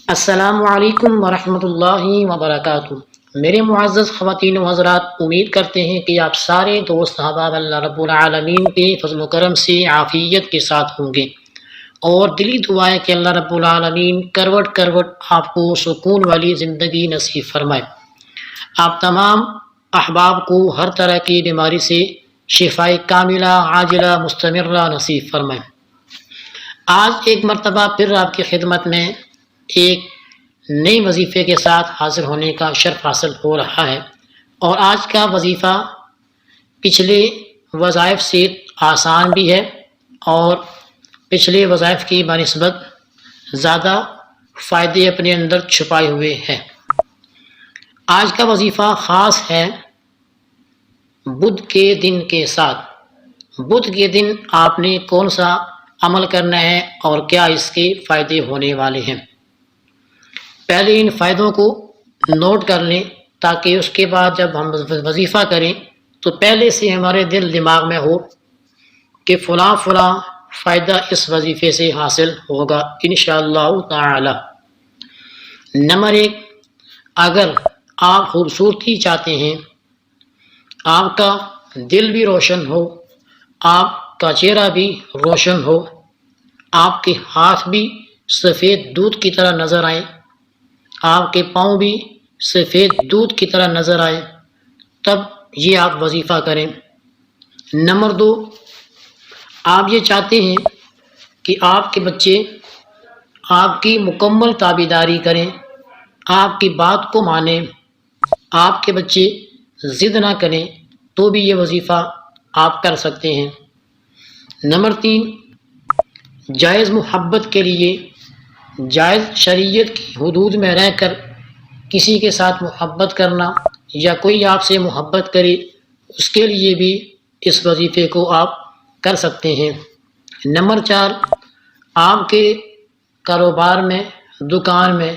السلام علیکم ورحمۃ اللہ وبرکاتہ۔ میرے معزز خواتین و حضرات، امید کرتے ہیں کہ آپ سارے دوست احباب اللہ رب العالمین کے فضل و کرم سے عافیت کے ساتھ ہوں گے، اور دلی دعا ہے کہ اللہ رب العالمین کروٹ کروٹ آپ کو سکون والی زندگی نصیب فرمائے، آپ تمام احباب کو ہر طرح کی بیماری سے شفائے کاملہ عاجلہ مستمرہ نصیب فرمائے۔ آج ایک مرتبہ پھر آپ کی خدمت میں ایک نئے وظیفے کے ساتھ حاضر ہونے کا شرف حاصل ہو رہا ہے، اور آج کا وظیفہ پچھلے وظائف سے آسان بھی ہے اور پچھلے وظائف کی بنسبت زیادہ فائدے اپنے اندر چھپائے ہوئے ہیں۔ آج کا وظیفہ خاص ہے بدھ کے دن کے ساتھ۔ بدھ کے دن آپ نے کون سا عمل کرنا ہے اور کیا اس کے فائدے ہونے والے ہیں، پہلے ان فائدوں کو نوٹ کر لیں، تاکہ اس کے بعد جب ہم وظیفہ کریں تو پہلے سے ہمارے دل دماغ میں ہو کہ فلاں فلاں فائدہ اس وظیفے سے حاصل ہوگا انشاءاللہ تعالی۔ نمبر 1، اگر آپ خوبصورتی چاہتے ہیں، آپ کا دل بھی روشن ہو، آپ کا چہرہ بھی روشن ہو، آپ کے ہاتھ بھی سفید دودھ کی طرح نظر آئیں، آپ کے پاؤں بھی سفید دودھ کی طرح نظر آئے، تب یہ آپ وظیفہ کریں۔ نمبر 2، آپ یہ چاہتے ہیں کہ آپ کے بچے آپ کی مکمل تابعداری کریں، آپ کی بات کو مانیں، آپ کے بچے ضد نہ کریں، تو بھی یہ وظیفہ آپ کر سکتے ہیں۔ نمبر 3، جائز محبت کے لیے، جائز شریعت کی حدود میں رہ کر کسی کے ساتھ محبت کرنا، یا کوئی آپ سے محبت کرے، اس کے لیے بھی اس وظیفے کو آپ کر سکتے ہیں۔ نمبر 4، آپ کے کاروبار میں، دکان میں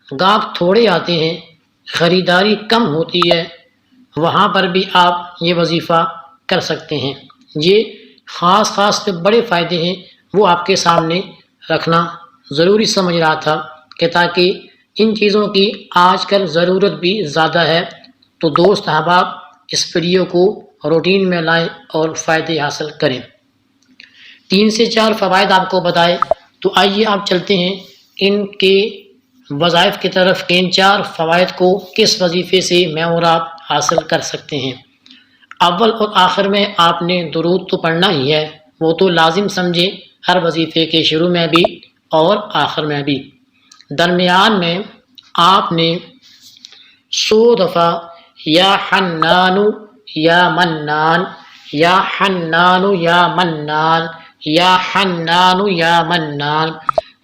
گاہک تھوڑے آتے ہیں، خریداری کم ہوتی ہے، وہاں پر بھی آپ یہ وظیفہ کر سکتے ہیں۔ یہ خاص جو بڑے فائدے ہیں وہ آپ کے سامنے رکھنا ضروری سمجھ رہا تھا، کہ تاکہ ان چیزوں کی آج کل ضرورت بھی زیادہ ہے، تو دوست احباب اس ویڈیو کو روٹین میں لائیں اور فائدے حاصل کریں۔ 3 سے 4 فوائد آپ کو بتائے، تو آئیے آپ چلتے ہیں ان کے وظائف کی طرف کہ ان 4 فوائد کو کس وظیفے سے میں اور آپ حاصل کر سکتے ہیں۔ اول اور آخر میں آپ نے درود تو پڑھنا ہی ہے، وہ تو لازم سمجھے، ہر وظیفے کے شروع میں بھی اور آخر میں بھی۔ درمیان میں آپ نے 100 دفعہ یا حنان یا منان، یا حنان یا منان، یا حنان یا منان،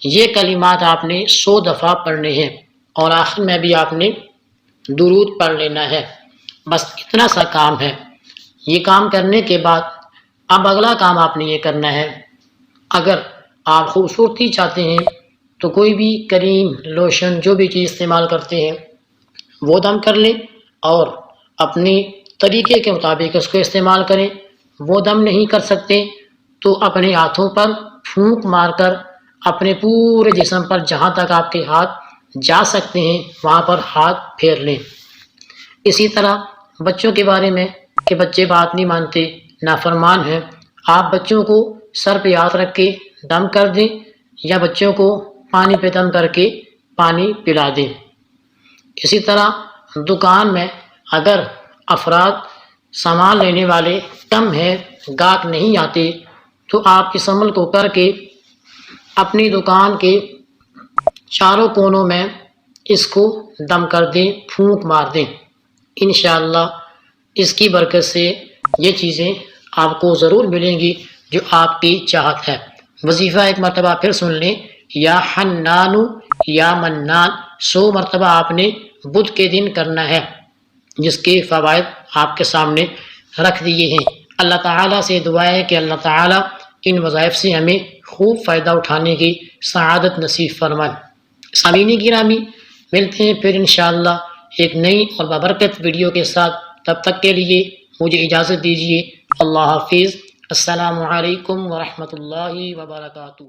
یہ کلمات آپ نے 100 دفعہ پڑھنے ہیں، اور آخر میں بھی آپ نے درود پڑھ لینا ہے۔ بس اتنا سا کام ہے۔ یہ کام کرنے کے بعد اب اگلا کام آپ نے یہ کرنا ہے، اگر آپ خوبصورتی چاہتے ہیں تو کوئی بھی کریم، لوشن، جو بھی چیز استعمال کرتے ہیں وہ دم کر لیں، اور اپنی طریقے کے مطابق اس کو استعمال کریں۔ وہ دم نہیں کر سکتے تو اپنے ہاتھوں پر پھونک مار کر اپنے پورے جسم پر جہاں تک آپ کے ہاتھ جا سکتے ہیں وہاں پر ہاتھ پھیر لیں۔ اسی طرح بچوں کے بارے میں کہ بچے بات نہیں مانتے، نافرمان ہیں، آپ بچوں کو سر پہ ہاتھ رکھ کے دم کر دیں، یا بچوں کو پانی پہ دم کر کے پانی پلا دیں۔ اسی طرح دکان میں اگر افراد سامان لینے والے کم ہیں، گاہک نہیں آتے، تو آپ اس عمل کو کر کے اپنی دکان کے چاروں کونوں میں اس کو دم کر دیں، پھونک مار دیں۔ انشاءاللہ اس کی برکت سے یہ چیزیں آپ کو ضرور ملیں گی جو آپ کی چاہت ہے۔ وظیفہ ایک مرتبہ پھر سن لیں، یا حنان یا منان، 100 مرتبہ آپ نے بدھ کے دن کرنا ہے، جس کے فوائد آپ کے سامنے رکھ دیے ہیں۔ اللہ تعالیٰ سے دعا ہے کہ اللہ تعالیٰ ان وظائف سے ہمیں خوب فائدہ اٹھانے کی سعادت نصیب فرمائے۔ سامعین گرامی، ملتے ہیں پھر انشاءاللہ ایک نئی اور بابرکت ویڈیو کے ساتھ، تب تک کے لیے مجھے اجازت دیجیے۔ اللہ حافظ۔ السلام علیکم ورحمۃ اللہ وبرکاتہ۔